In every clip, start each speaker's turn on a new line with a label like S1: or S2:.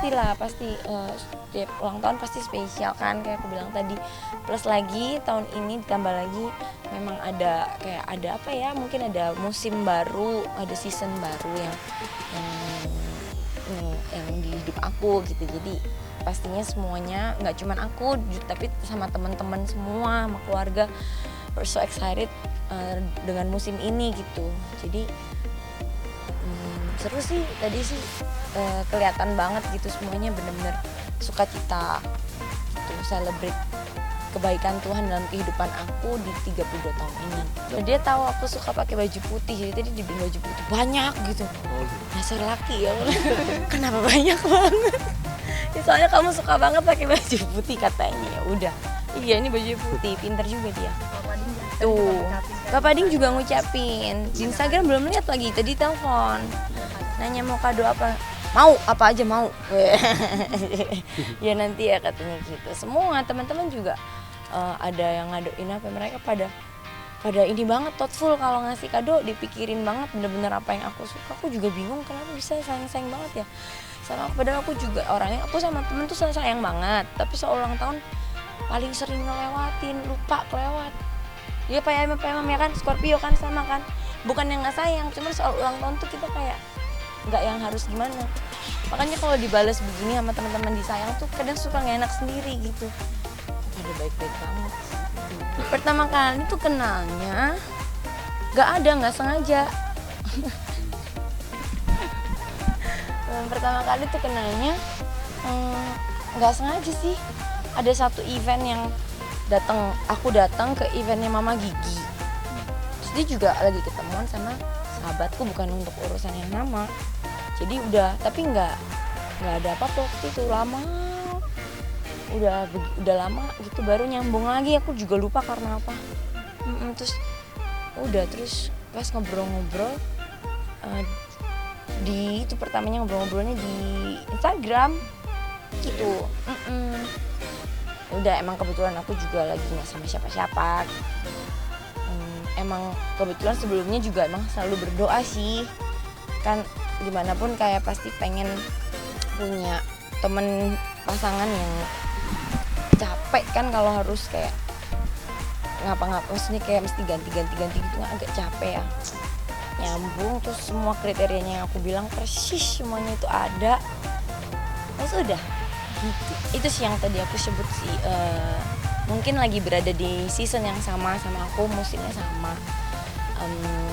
S1: pastilah pasti setiap ulang tahun pasti spesial kan kayak aku bilang tadi. Plus lagi tahun ini ditambah lagi memang ada kayak ada apa ya, mungkin ada musim baru, ada season baru yang di hidup aku gitu. Jadi pastinya semuanya nggak cuman aku tapi sama teman-teman semua, sama keluarga, we're so excited dengan musim ini gitu. Jadi seru sih tadi sih, kelihatan banget gitu semuanya bener-bener sukacita gitu, celebrate kebaikan Tuhan dalam kehidupan aku di 32 tahun ini. Dan dia tahu aku suka pakai baju putih, jadi tadi dia bilang baju putih banyak gitu. Dasar laki ya, kenapa banyak banget? Ya, soalnya kamu suka banget pakai baju putih katanya. Ya udah, iya ini baju putih, pinter juga dia. Tuh, Bapak Ding juga ngucapin. Di Instagram belum lihat lagi, tadi telepon. Nanya mau kado apa? Mau, apa aja mau. Ya nanti ya katanya gitu. Semua teman-teman juga ada yang ngadoin apa, mereka pada ini banget, thoughtful kalau ngasih kado, dipikirin banget bener-bener apa yang aku suka. Aku juga bingung kenapa bisa sayang-sayang banget ya sama aku, padahal aku juga orangnya, aku sama temen tuh sayang banget, tapi soal ulang tahun paling sering ngelewatin, lupa kelewat. Dia PM ya kan, Scorpio kan sama kan, bukan yang nggak sayang, cuman soal ulang tahun tuh kita kayak nggak yang harus gimana. Makanya kalau dibales begini sama teman-teman disayang tuh kadang suka nggak enak sendiri gitu. Pada baik-baik banget. Pertama kali tuh kenalnya nggak sengaja. Pertama kali tuh kenalnya nggak sengaja sih. Ada satu event yang aku datang ke eventnya Mama Gigi. Terus dia juga lagi ketemuan sama sahabatku, bukan untuk urusan yang nama. Jadi udah, tapi nggak ada apa-apa waktu itu, lama. Udah lama gitu baru nyambung lagi, aku juga lupa karena apa. Terus pas ngobrol-ngobrol di itu pertamanya ngobrolnya di Instagram gitu. Udah, emang kebetulan aku juga lagi nggak sama siapa-siapa. Emang kebetulan sebelumnya juga emang selalu berdoa sih, kan dimanapun kayak pasti pengen punya temen pasangan yang capek kan kalau harus kayak ngapa-ngapa, maksudnya kayak mesti ganti gitu, agak capek ya. Nyambung, terus semua kriterianya yang aku bilang persis semuanya itu ada. Terus udah gitu. Itu sih yang tadi aku sebut sih, mungkin lagi berada di season yang sama aku, musimnya sama.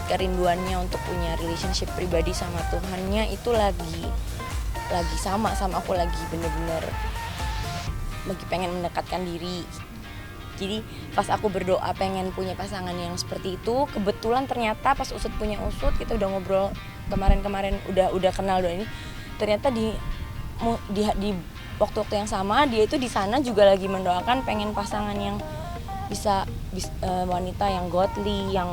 S1: Kerinduannya untuk punya relationship pribadi sama Tuhannya itu lagi sama aku, lagi bener-bener lagi pengen mendekatkan diri. Jadi pas aku berdoa pengen punya pasangan yang seperti itu, kebetulan ternyata pas Usut punya Usut, kita udah ngobrol kemarin udah kenal ini, ternyata di waktu-waktu yang sama dia itu di sana juga lagi mendoakan pengen pasangan yang bisa wanita yang godly, yang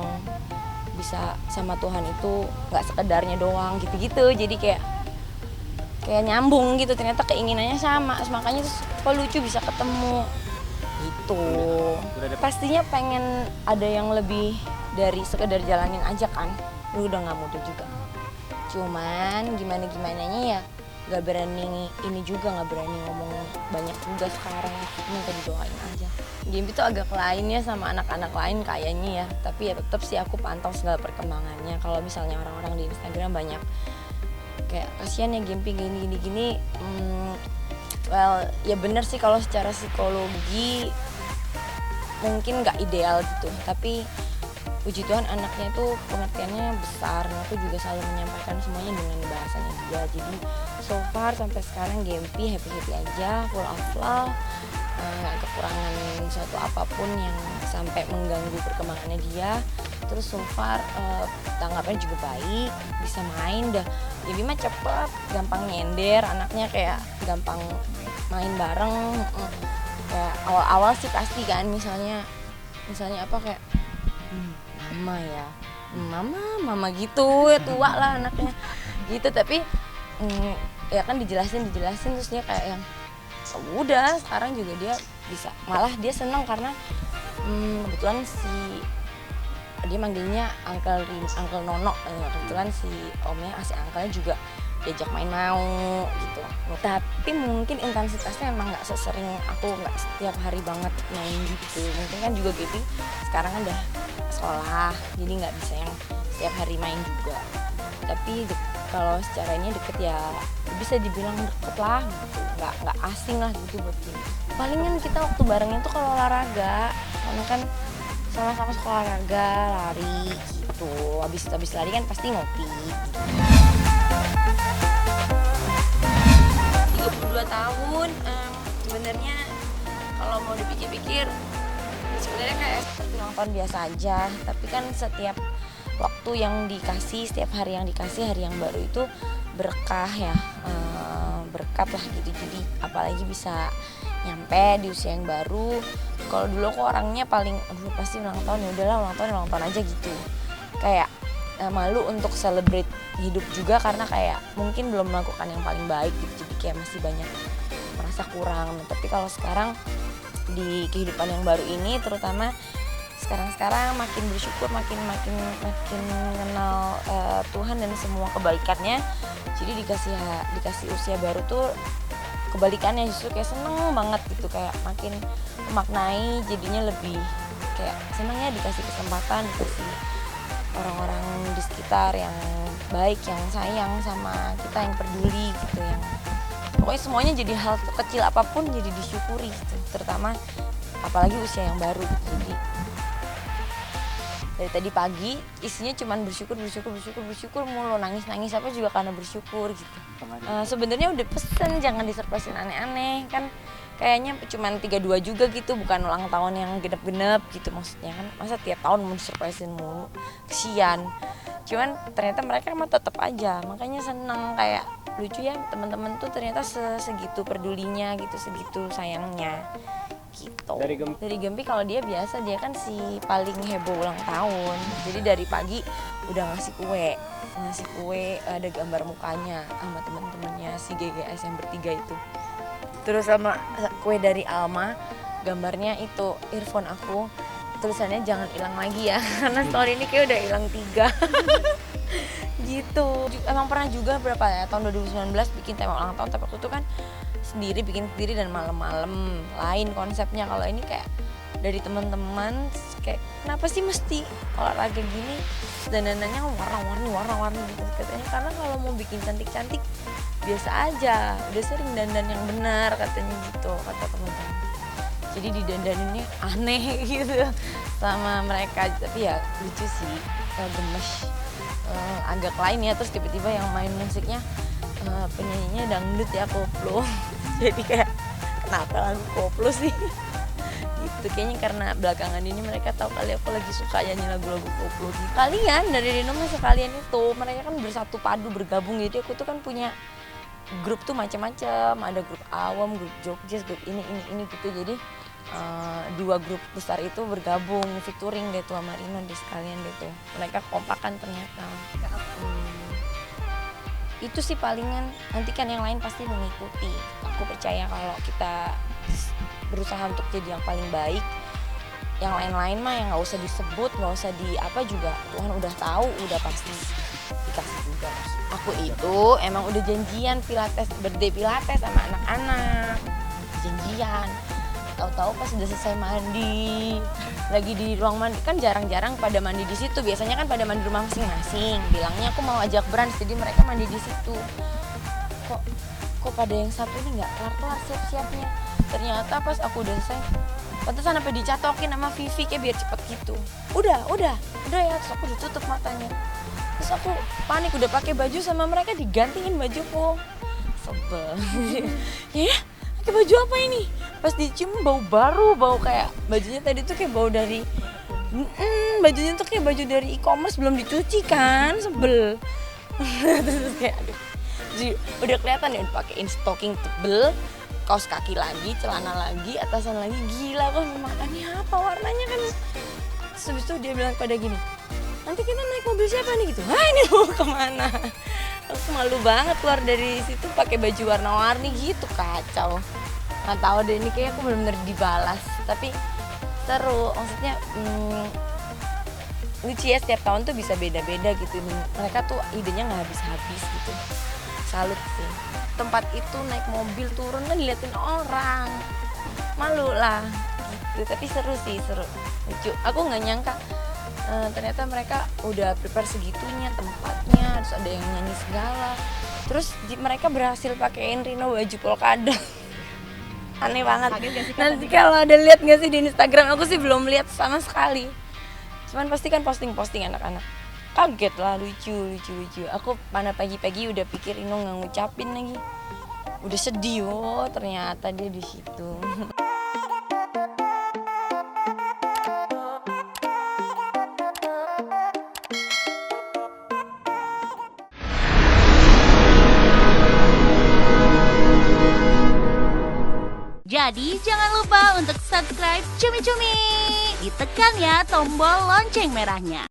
S1: bisa sama Tuhan itu nggak sekedarnya doang gitu-gitu. Jadi kayak nyambung gitu, ternyata keinginannya sama, makanya terus kok lucu bisa ketemu gitu. Pastinya pengen ada yang lebih dari sekedar jalanin aja kan, lu udah nggak muda juga. Cuman gimananya ya nggak berani ngomong banyak juga sekarang, minta didoain aja. Game itu agak lain ya sama anak-anak lain kayaknya ya, tapi ya tetap sih aku pantau segala perkembangannya. Kalau misalnya orang-orang di Instagram banyak kayak kasihan ya Gempi gini, well ya bener sih kalau secara psikologi mungkin nggak ideal gitu, tapi puji Tuhan anaknya itu pengertiannya besar. Aku juga selalu menyampaikan semuanya dengan bahasanya dia. Jadi so far sampai sekarang Gempi happy aja, full of love, nggak kekurangan suatu apapun yang sampai mengganggu perkembangannya dia. Terus so far tanggapannya juga baik, bisa main dah. Jadi mah cepet, gampang nyender, anaknya kayak gampang main bareng. Kayak awal-awal sih pasti kan, misalnya apa kayak mama gitu ya, tua lah anaknya gitu. Tapi ya kan dijelasin terus dia kayak yang udah, sekarang juga dia bisa, malah dia senang karena kebetulan dia manggilnya Uncle Nono, kebetulan si omnya, si uncle-nya juga diajak main mau gitu. Tapi mungkin intensitasnya emang nggak sesering aku, nggak setiap hari banget main gitu. Mungkin kan juga Gaby sekarang kan udah sekolah, jadi nggak bisa yang setiap hari main juga. Tapi kalau secara ini deket ya bisa dibilang deket lah gitu, nggak asing lah gitu buat kita. Palingan kita waktu barengnya tuh kalau olahraga, karena kan sama-sama sekolah olahraga, lari gitu. Habis lari kan pasti ngopi gitu. 32 tahun, sebenarnya kalau mau dipikir-pikir sebenarnya kayak ulang tahun biasa aja, tapi kan setiap waktu yang dikasih, setiap hari yang dikasih, hari yang baru itu berkah ya, berkat lah gitu. Jadi apalagi bisa nyampe di usia yang baru. Kalau dulu aku orangnya paling aduh pasti ulang tahun, ya udahlah ulang tahun aja gitu, kayak malu untuk celebrate hidup juga karena kayak mungkin belum melakukan yang paling baik gitu, jadi kayak masih banyak merasa kurang. Tapi kalau sekarang di kehidupan yang baru ini, terutama sekarang makin bersyukur, makin kenal Tuhan dan semua kebaikannya. Jadi dikasih usia baru tuh kebalikannya, justru kayak seneng banget gitu, kayak makin memaknai, jadinya lebih kayak seneng ya dikasih kesempatan, dikasih orang-orang di sekitar yang baik, yang sayang sama kita, yang peduli gitu, yang pokoknya semuanya jadi hal kecil apapun jadi disyukuri gitu, terutama apalagi usia yang baru gitu. Jadi dari tadi pagi isinya cuman bersyukur mulu, nangis apa juga karena bersyukur gitu. Sebenarnya udah pesen jangan disurprisein aneh-aneh, kan kayaknya cuman 32 juga gitu, bukan ulang tahun yang genep-genep gitu maksudnya kan, masa tiap tahun mau disurprisein mulu, kesian. Cuman ternyata mereka mah tetap aja, makanya seneng, kayak lucu ya teman-teman tuh ternyata segitu pedulinya gitu, segitu sayangnya gitu. Dari Gempi kalau dia biasa, dia kan si paling heboh ulang tahun, jadi dari pagi udah ngasih kue, ada gambar mukanya sama temen-temennya si GGS yang bertiga itu, terus sama kue dari Alma, gambarnya itu earphone aku, tulisannya jangan hilang lagi ya karena story ini kayak udah hilang 3 gitu. Emang pernah juga berapa ya, tahun 2019 bikin tema ulang tahun, tapi waktu itu kan bikin sendiri dan malam-malam, lain konsepnya. Kalau ini kayak dari teman-teman, kayak kenapa sih mesti olahraga gini, dandanannya warna-warni gitu katanya, karena kalau mau bikin cantik-cantik biasa aja, udah sering dandan yang benar katanya gitu, kata teman-teman. Jadi didandaninnya aneh gitu sama mereka, tapi ya lucu sih, gemes, agak lain ya. Terus tiba-tiba yang main musiknya penyanyinya dangdut ya, koplo. Jadi kayak kenapa lagu koplo sih gitu, kayaknya karena belakangan ini mereka tahu kali aku lagi suka nyanyi lagu-lagu koplo gitu. Kalian dari Rino mah sekalian itu, mereka kan bersatu padu bergabung, jadi aku tuh kan punya grup tuh macam-macam, ada grup awam, grup Jogja, grup ini gitu. Jadi 2 grup besar itu bergabung, featuring deh tuh sama Rino deh sekalian deh tuh. Mereka kompakan ternyata. Itu sih palingan, nanti kan yang lain pasti mengikuti. Aku percaya kalau kita berusaha untuk jadi yang paling baik, yang lain-lain mah yang nggak usah disebut, nggak usah di apa juga, Tuhan udah tahu, udah pasti dikasih juga. Aku itu emang udah janjian birthday pilates sama anak-anak, janjian. Tahu-tahu pas udah selesai mandi, lagi di ruang mandi, kan jarang-jarang pada mandi di situ, biasanya kan pada mandi rumah masing-masing. Bilangnya aku mau ajak brunch, jadi mereka mandi di situ. Kok pada yang satu ini nggak kelar siap-siapnya. Ternyata pas aku udah selesai, pantesan sampai dicatokin sama Vivi kayak biar cepet gitu. Udah ya, terus aku ditutup matanya. Terus aku panik, udah pakai baju sama mereka digantiin bajuku. Sebel. Ya, pakai baju apa ini? Pas dicium bau baru, bau kayak bajunya tadi tuh kayak bau dari bajunya tuh kayak baju dari e-commerce belum dicuci kan, sebel. Terus kayak aduh, jadi udah kelihatan ya pakein stocking tebel, kaos kaki lagi, celana lagi, atasan lagi, gila kok makannya apa warnanya kan. Terus habis itu dia bilang pada gini, nanti kita naik mobil siapa nih gitu. Ini mau kemana? Aku malu banget keluar dari situ pakai baju warna-warni gitu, kacau. Nggak tahu deh, ini kayaknya aku benar-benar dibalas, tapi seru, maksudnya lucu ya, setiap tahun tuh bisa beda-beda gitu, mereka tuh idenya nggak habis-habis gitu. salut sih. Tempat itu naik mobil turun kan diliatin orang, malu lah gitu. Tapi seru sih, seru, lucu. Aku nggak nyangka ternyata mereka udah prepare segitunya tempatnya, terus ada yang nyanyi segala. Terus mereka berhasil pakein Rino baju polkadot. Aneh banget. Nanti kalau ada lihat nggak sih di Instagram, aku sih belum lihat sama sekali. Cuman pasti kan posting anak-anak. Kaget lah, lucu. Aku mana pagi-pagi udah pikir Rino nggak ngucapin lagi. Udah sedih, oh ternyata dia di situ.
S2: Jadi jangan lupa untuk subscribe Cumi Cumi. Ditekan ya tombol lonceng merahnya.